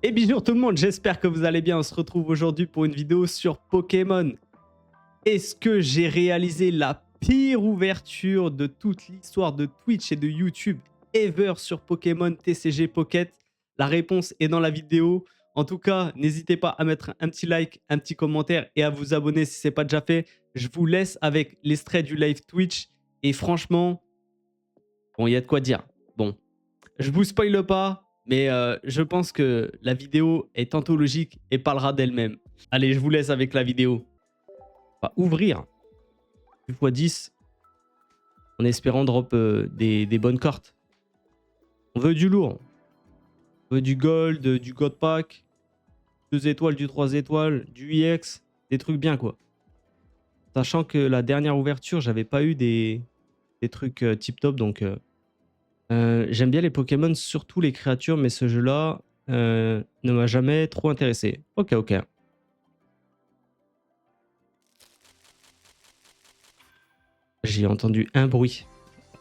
Et bonjour tout le monde, j'espère que vous allez bien. On se retrouve aujourd'hui pour une vidéo sur Pokémon. Est-ce que j'ai réalisé la pire ouverture de toute l'histoire de Twitch et de YouTube ever sur Pokémon TCG Pocket? La réponse est dans la vidéo. En tout cas, n'hésitez pas à mettre un petit like, un petit commentaire et à vous abonner si ce n'est pas déjà fait. Je vous laisse avec l'extrait du live Twitch. Et franchement, bon, il y a de quoi dire. Bon, je vous spoile pas. Mais je pense que la vidéo est anthologique et parlera d'elle-même. Allez, je vous laisse avec la vidéo. On va ouvrir 2x10 en espérant drop des bonnes cartes. On veut du lourd. On veut du gold, du god pack, 2 étoiles, du 3 étoiles, du EX, des trucs bien quoi. Sachant que la dernière ouverture, j'avais pas eu des trucs tip top donc... j'aime bien les Pokémon, surtout les créatures, mais ce jeu-là ne m'a jamais trop intéressé. Ok. J'ai entendu un bruit.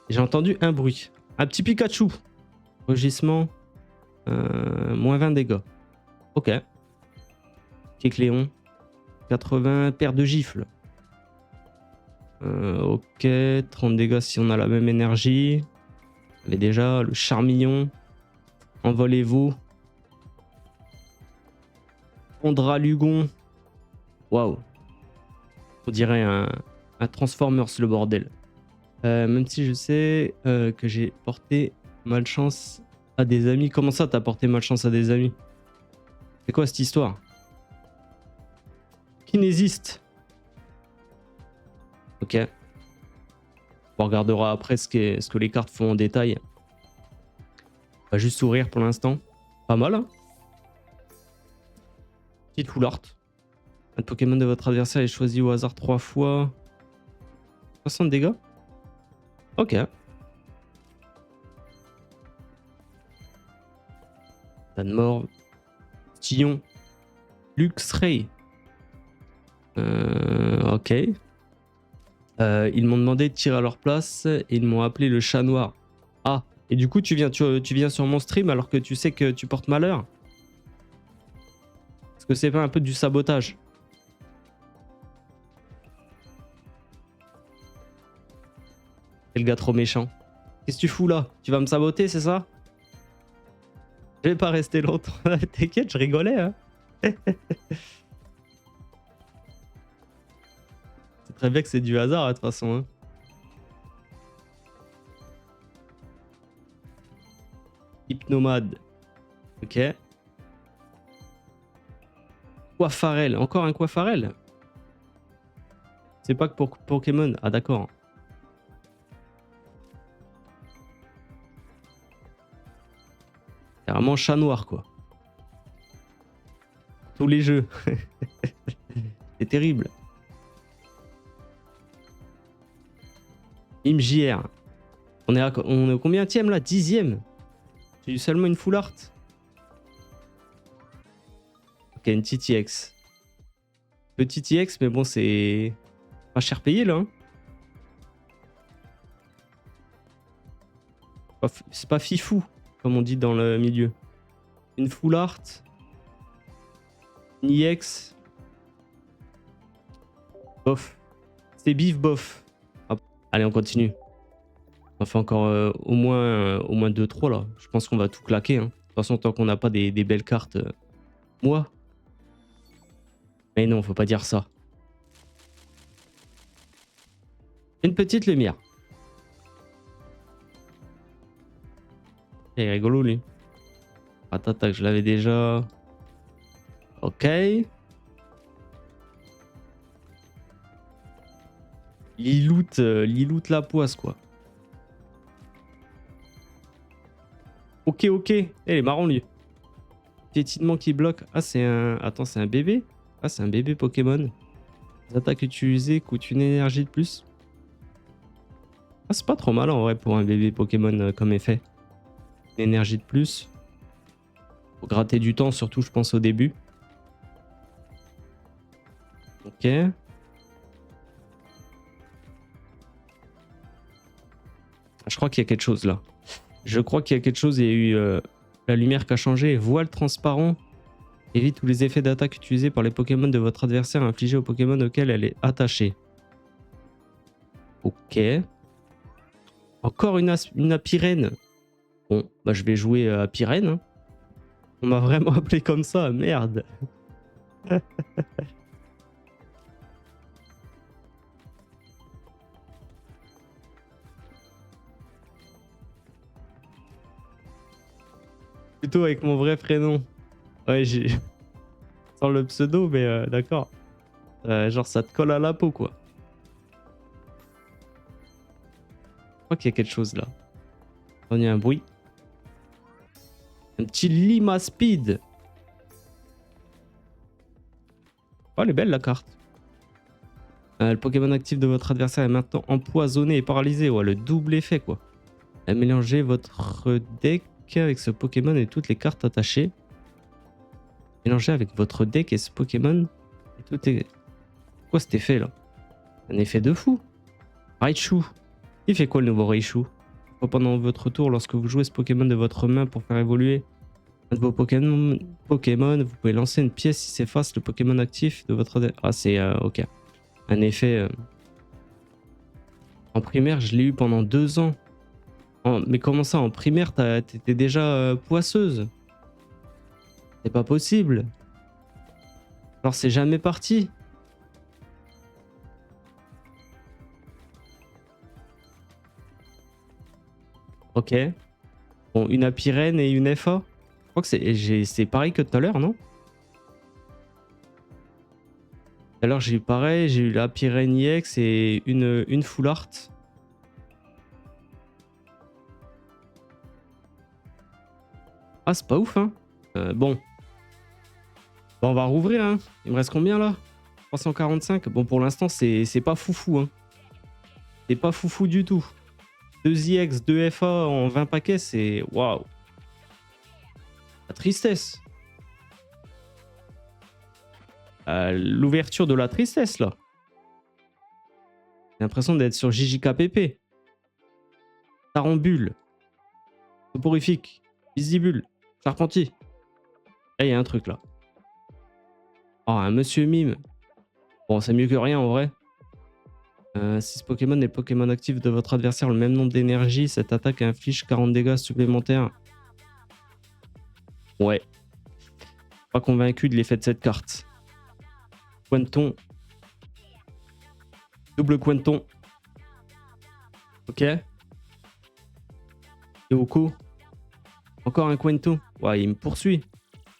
Un petit Pikachu. Rugissement. Moins 20 dégâts. Ok. Kecléon. 80. Paire de gifles. Ok. 30 dégâts si on a la même énergie. Mais déjà, le Charmillon. Envolez-vous. Ondralugon. Waouh. On dirait un Transformers, le bordel. Même si je sais que j'ai porté malchance à des amis. Comment ça, t'as porté malchance à des amis? C'est quoi cette histoire? Kinésiste. Ok. On regardera après ce que les cartes font en détail. On va juste sourire pour l'instant. Pas mal, hein? Petite full art. Un Pokémon de votre adversaire est choisi au hasard 3 fois. 60 dégâts. Ok. Danmore. Stillon. Luxray. Ok. Ils m'ont demandé de tirer à leur place et ils m'ont appelé le chat noir. Ah, et du coup tu viens sur mon stream alors que tu sais que tu portes malheur? Est-ce que c'est pas un peu du sabotage? C'est le gars trop méchant. Qu'est-ce que tu fous là? Tu vas me saboter, c'est ça? Je vais pas rester longtemps. T'inquiète, je rigolais, hein. C'est très bien que c'est du hasard, de toute façon. Hein. Hypnomade. Ok. Coiffarel. Encore un Coiffarel. C'est pas que pour Pokémon. Ah, d'accord. C'est vraiment chat noir, quoi. Tous les jeux. C'est terrible. MJR. On est au combienième là? 10e. J'ai eu seulement une full art. Ok, une petite EX. Petite EX, mais bon, c'est pas cher payé là. Hein. C'est pas fifou, comme on dit dans le milieu. Une full art. Une EX. Bof. C'est bif bof. Hop. Allez, on continue. On fait encore au moins 2-3 là. Je pense qu'on va tout claquer. Hein. De toute façon, tant qu'on n'a pas des belles cartes. Moi. Mais non, faut pas dire ça. Une petite lumière. Il est rigolo lui. Attends, je l'avais déjà. Ok. Liloute la poisse quoi. Ok. Elle est marrant lui. Piétinement qui bloque. Ah c'est un... Attends, c'est un bébé? Ah c'est un bébé Pokémon. Les attaques utilisées coûtent une énergie de plus. Ah c'est pas trop mal en vrai pour un bébé Pokémon comme effet. Une énergie de plus. Faut gratter du temps surtout je pense au début. Ok. Je crois qu'il y a quelque chose là. Je crois qu'il y a quelque chose. Il y a eu la lumière qui a changé. Voile transparent. Évite tous les effets d'attaque utilisés par les Pokémon de votre adversaire infligés au Pokémon auquel elle est attachée. Ok. Encore une Apirène. Bon, bah je vais jouer Apirène. Hein. On m'a vraiment appelé comme ça, merde. Plutôt avec mon vrai prénom. Ouais, j'ai... Sans le pseudo, mais d'accord. Genre ça te colle à la peau, quoi. Je crois qu'il y a quelque chose là. On y a un bruit. Un petit Lima Speed. Oh, elle est belle la carte. Le Pokémon actif de votre adversaire est maintenant empoisonné et paralysé. Ouais, le double effet, quoi. Mélangez votre deck avec ce Pokémon et toutes les cartes attachées. Mélangez avec votre deck et ce Pokémon et tout est... Quoi cet effet là? Un effet de fou. Raichu. Il fait quoi le nouveau Raichu? Pendant votre tour, lorsque vous jouez ce Pokémon de votre main pour faire évoluer un de vos Pokémon, vous pouvez lancer une pièce si s'efface le Pokémon actif de votre deck. Ah, c'est ok. Un effet... En primaire, je l'ai eu pendant 2 ans. Mais comment ça, en primaire, t'étais déjà poisseuse? C'est pas possible. Alors c'est jamais parti. Ok. Bon, une Apirène et une FA. Je crois que c'est pareil que tout à l'heure, non? Tout à l'heure j'ai eu pareil, j'ai eu la Apirène EX et une Full Art. Ah, c'est pas ouf, hein. Bon. Bon, on va rouvrir, hein. Il me reste combien, là? 345. Bon, pour l'instant, c'est pas foufou, hein. C'est pas foufou du tout. 2 IX, 2 FA en 20 paquets, c'est... Waouh. La tristesse. L'ouverture de la tristesse, là. J'ai l'impression d'être sur JJKPP. Tarambule. Soporifique. Visibule. Charpentier. Là, il y a un truc, là. Oh, un Monsieur Mime. Bon, c'est mieux que rien, en vrai. Si ce Pokémon est Pokémon actif de votre adversaire le même nombre d'énergie, cette attaque inflige 40 dégâts supplémentaires. Ouais. Pas convaincu de l'effet de cette carte. Quanton. Double Quanton. Ok. Yoko. Encore un Quanton. Ouais, il me poursuit.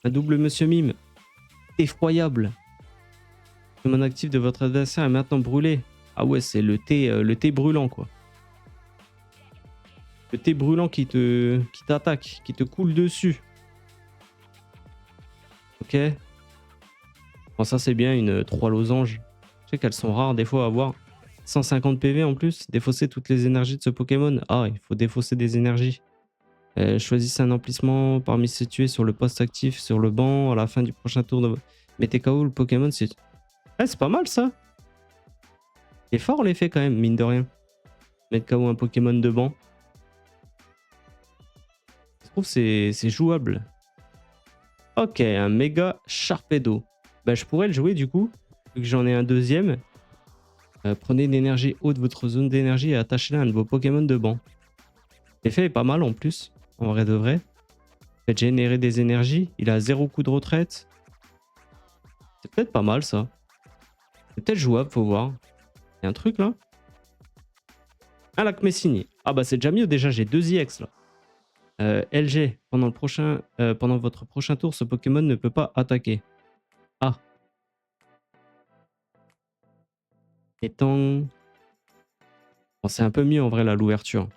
Un double Monsieur Mime. Effroyable. Pokémon actif de votre adversaire est maintenant brûlé. Ah ouais, c'est le thé brûlant, quoi. Le thé brûlant qui t'attaque, qui te coule dessus. Ok. Bon, ça c'est bien, une 3 losanges. Je sais qu'elles sont rares des fois à avoir. 150 PV en plus. Défausser toutes les énergies de ce Pokémon. Ah, il faut défausser des énergies. Choisissez un emplissement parmi situés sur le poste actif sur le banc à la fin du prochain tour de... Mettez KO le Pokémon. C'est pas mal ça. C'est fort l'effet quand même, mine de rien. Mettre KO un Pokémon de banc. Je trouve que c'est jouable. Ok, un méga Sharpedo. Bah, je pourrais le jouer du coup, vu que j'en ai un deuxième. Prenez une énergie haute de votre zone d'énergie et attachez-la à un de vos Pokémon de banc. L'effet est pas mal en plus, en vrai de vrai. Faites générer des énergies, il a 0 coup de retraite. C'est peut-être pas mal ça. C'est peut-être jouable, faut voir. Il y a un truc là. Un lac Messini. Ah bah c'est déjà mieux, déjà j'ai 2 IX là. LG, pendant votre prochain tour, ce Pokémon ne peut pas attaquer. Ah. Étant... Bon, c'est un peu mieux en vrai là, l'ouverture.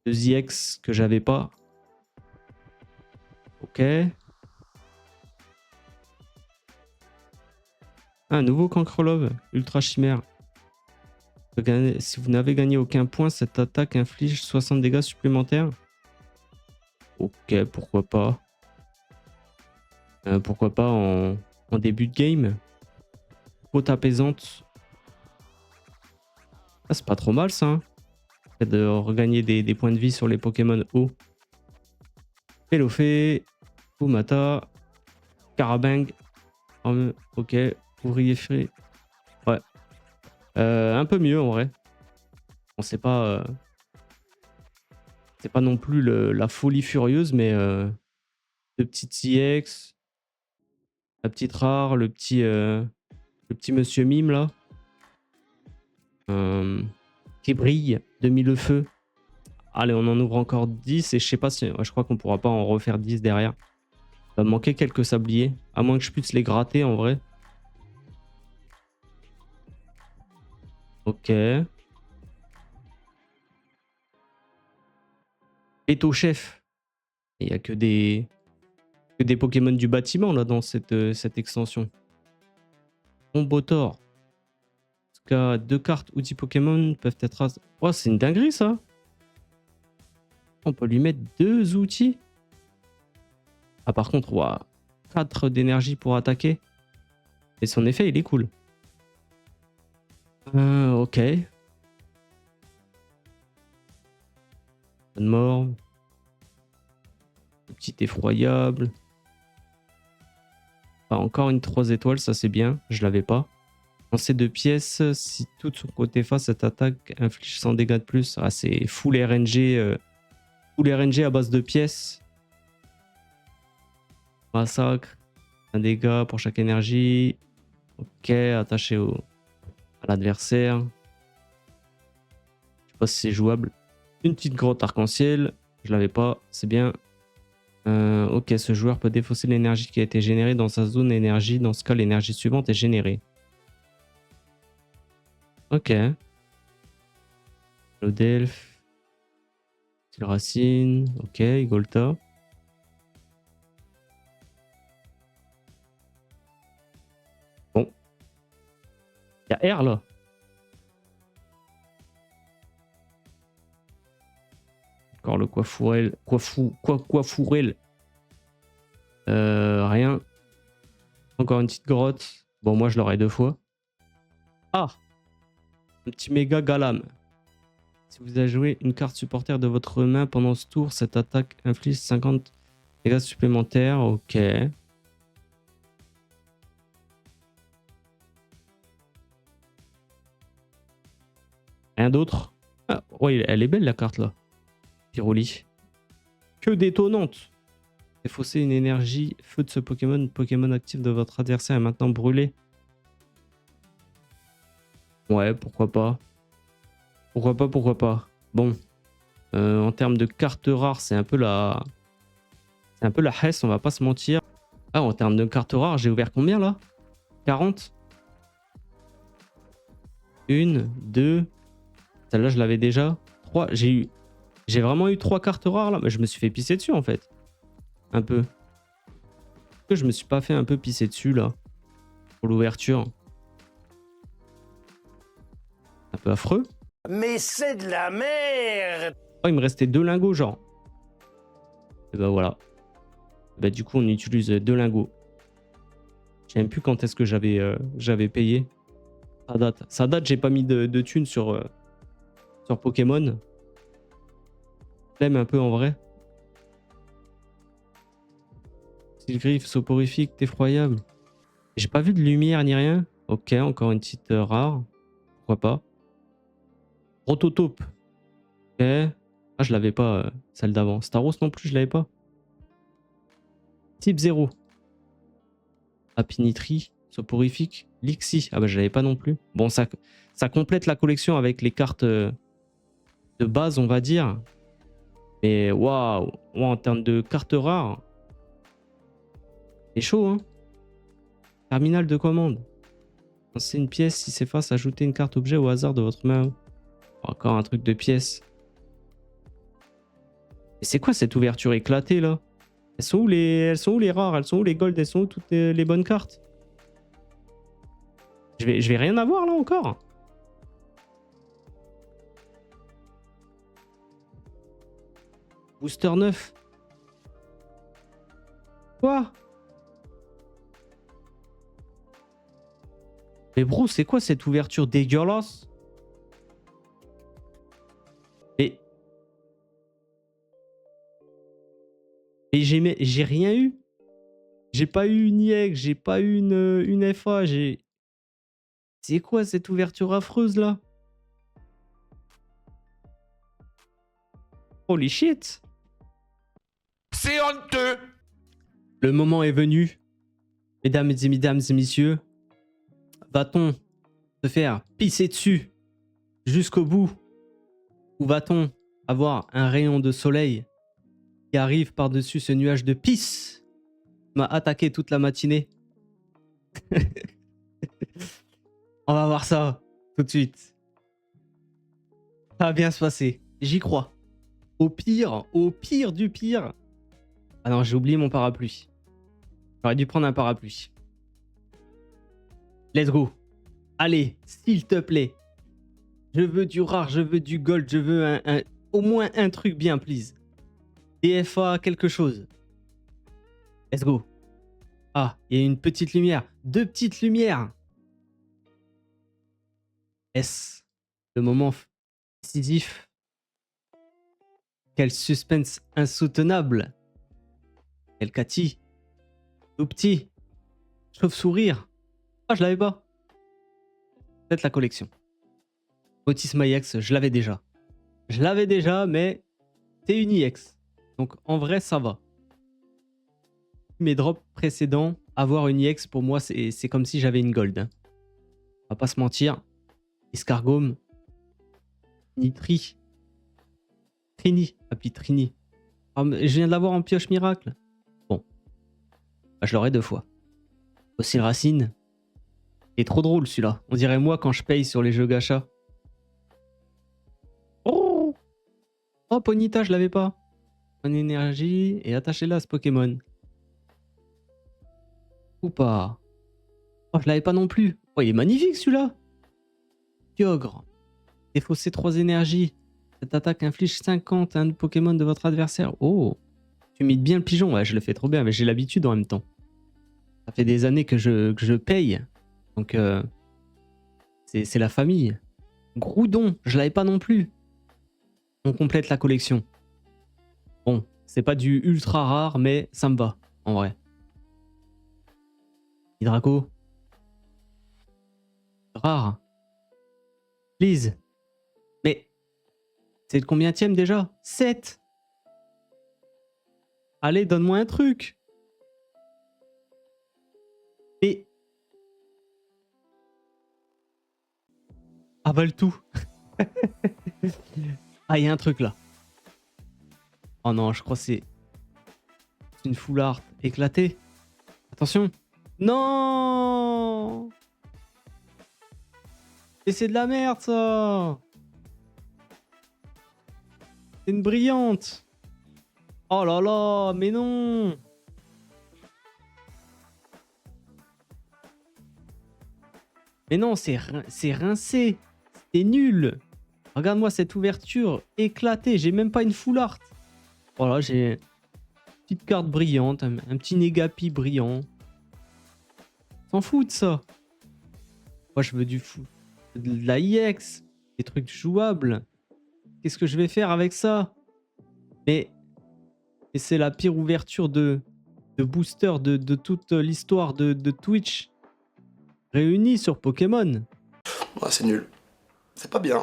2 IX que j'avais pas. Ok. Ah, un nouveau Cancrelove, Ultra Chimère. Si vous n'avez gagné aucun point, cette attaque inflige 60 dégâts supplémentaires. Ok, pourquoi pas. Pourquoi pas en début de game. Haute apaisante. Ah, c'est pas trop mal ça. Hein. De regagner des points de vie sur les Pokémon hauts. Pelofé. Fumata. Carabang. Ok. Ouvrier frais. Ouais. Un peu mieux en vrai. Bon, c'est pas non plus la folie furieuse, mais deux petites IX, la petite rare, le petit monsieur mime là. Qui brille de mille le feu. Allez, on en ouvre encore 10 et je sais pas si. Ouais, je crois qu'on pourra pas en refaire 10 derrière. Il va me manquer quelques sabliers. À moins que je puisse les gratter en vrai. Ok. Péto chef. Il n'y a que des Pokémon du bâtiment là dans cette extension. Combotor. En tout cas, 2 cartes outils Pokémon peuvent être. Oh, c'est une dinguerie ça. On peut lui mettre 2 outils. Ah, par contre, wow, 4 d'énergie pour attaquer. Et son effet, il est cool. Ok. Bonne mort. Petit effroyable. Ah, encore une 3 étoiles, ça c'est bien. Je l'avais pas. Lancer 2 pièces. Si tout son côté face, cette attaque inflige 100 dégâts de plus. Ah, c'est full RNG. Full RNG à base de pièces. Massacre. Un dégât pour chaque énergie. Ok, attaché à l'adversaire. Je sais pas si c'est jouable. Une petite grotte arc-en-ciel. Je l'avais pas, c'est bien. Ok, ce joueur peut défausser l'énergie qui a été générée dans sa zone énergie. Dans ce cas, l'énergie suivante est générée. Ok. Lodelf. Racine. Ok, Igolta. Bon. Il y a R là. Encore le Coifourel. Coifourel. Rien. Encore une petite grotte. Bon, moi je l'aurai 2 fois. Ah! Un petit méga Galam. Si vous avez joué une carte supporter de votre main pendant ce tour, cette attaque inflige 50 dégâts supplémentaires. Ok. Rien d'autre. Ah, ouais, elle est belle la carte là. Pyroli. Que détonnante. Défausser une énergie feu de ce Pokémon. Pokémon actif de votre adversaire est maintenant brûlé. Ouais, pourquoi pas. Pourquoi pas. Bon. En termes de cartes rares, c'est un peu la... C'est un peu la hesse, on va pas se mentir. Ah, en termes de cartes rares, j'ai ouvert combien là? 40? Une, deux. Celle-là, je l'avais déjà. 3. J'ai vraiment eu 3 cartes rares là. Mais je me suis fait pisser dessus en fait. Un peu. Est-ce que je me suis pas fait un peu pisser dessus là? Pour l'ouverture. Un peu affreux. Mais c'est de la merde! Oh, il me restait 2 lingots genre. Et bah voilà. Bah du coup, on utilise 2 lingots. Je sais même plus quand est-ce que j'avais payé. Ça date, j'ai pas mis de thunes sur Pokémon. Flemme un peu en vrai. Sylgriffe, soporifique, effroyable. J'ai pas vu de lumière ni rien. Ok, encore une petite rare. Pourquoi pas. Prototope. Ok. Ah, je l'avais pas, celle d'avant. Staros non plus, je l'avais pas. Type 0. Apinitri, soporifique, Lixie. Ah bah je l'avais pas non plus. Bon, ça complète la collection avec les cartes de base, on va dire. Mais waouh, en termes de cartes rares, c'est chaud, hein. Terminal de commande. C'est une pièce, si c'est face, ajoutez une carte objet au hasard de votre main. Encore un truc de pièce. Mais c'est quoi cette ouverture éclatée là? Elles sont où les rares? Elles sont où les golds? Elles sont où toutes les bonnes cartes? Je vais rien avoir là encore. Booster 9. Quoi? Mais bro, c'est quoi cette ouverture dégueulasse? Et j'ai rien eu. J'ai pas eu une IX, j'ai pas eu une FA, j'ai... C'est quoi cette ouverture affreuse là? Holy shit! C'est honteux! Le moment est venu. Mesdames et messieurs, va-t-on se faire pisser dessus jusqu'au bout? Ou va-t-on avoir un rayon de soleil qui arrive par-dessus ce nuage de pisse qui m'a attaqué toute la matinée? On va voir ça tout de suite. Ça va bien se passer, j'y crois. Au pire du pire. Ah non, j'ai oublié mon parapluie. J'aurais dû prendre un parapluie. Let's go. Allez, s'il te plaît. Je veux du rare, je veux du gold, je veux au moins un truc bien, please. DFA, quelque chose. Let's go. Ah, il y a une petite lumière. 2 petites lumières. Est-ce le moment décisif? Quel suspense insoutenable. Quel Cathy. Tout petit. Chauve-sourire. Ah, je l'avais pas. Peut-être la collection. Otis MyX, je l'avais déjà. Je l'avais déjà, mais c'est une IX. Donc en vrai, ça va. Mes drops précédents, avoir une IX, pour moi, c'est comme si j'avais une gold. Hein. On va pas se mentir. Escargome. Nitri. Trini. Ah, puis Trini. Ah, je viens de l'avoir en pioche miracle. Bon. Bah, je l'aurai 2 fois. Aussi le racine. Il est trop drôle celui-là. On dirait moi quand je paye sur les jeux gacha. Oh, oh Ponyta, je l'avais pas. Bonne énergie et attachez-la à ce Pokémon. Ou pas. Oh, je l'avais pas non plus. Oh, il est magnifique celui-là. Kyogre. Défausser 3 énergies. Cette attaque inflige 50 à un Pokémon de votre adversaire. Oh. Tu imites bien le pigeon. Ouais, je le fais trop bien, mais j'ai l'habitude en même temps. Ça fait des années que je paye. Donc, c'est la famille. Groudon, je l'avais pas non plus. On complète la collection. Bon, c'est pas du ultra rare, mais ça me va, en vrai. Hydraco. Rare. Please. Mais, c'est le combienième déjà? 7. Allez, donne-moi un truc. Mais... avale tout. Ah, il y a un truc là. Oh non, je crois que c'est une full art éclatée. Attention. Non. Et c'est de la merde ça. C'est une brillante. Oh là là, mais non. Mais non, c'est rincé. C'est nul. Regarde-moi cette ouverture éclatée. J'ai même pas une full art. Voilà, j'ai une petite carte brillante. Un petit Negapi brillant. S'en fout de ça. Moi, je veux de la IX. Des trucs jouables. Qu'est-ce que je vais faire avec ça? Mais c'est la pire ouverture de booster de toute l'histoire de Twitch. Réunis sur Pokémon. Ouais, c'est nul. C'est pas bien.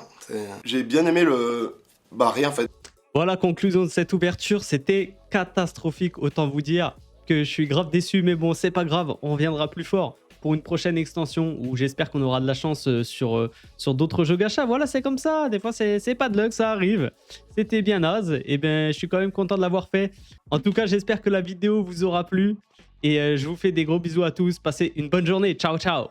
J'ai bien aimé le... Bah rien en fait. Voilà, conclusion de cette ouverture. C'était catastrophique. Autant vous dire que je suis grave déçu. Mais bon, c'est pas grave. On reviendra plus fort pour une prochaine extension où j'espère qu'on aura de la chance sur d'autres jeux gacha. Voilà, c'est comme ça. Des fois, c'est pas de luck, ça arrive. C'était bien naze. Et ben, je suis quand même content de l'avoir fait. En tout cas, j'espère que la vidéo vous aura plu. Et je vous fais des gros bisous à tous. Passez une bonne journée. Ciao, ciao.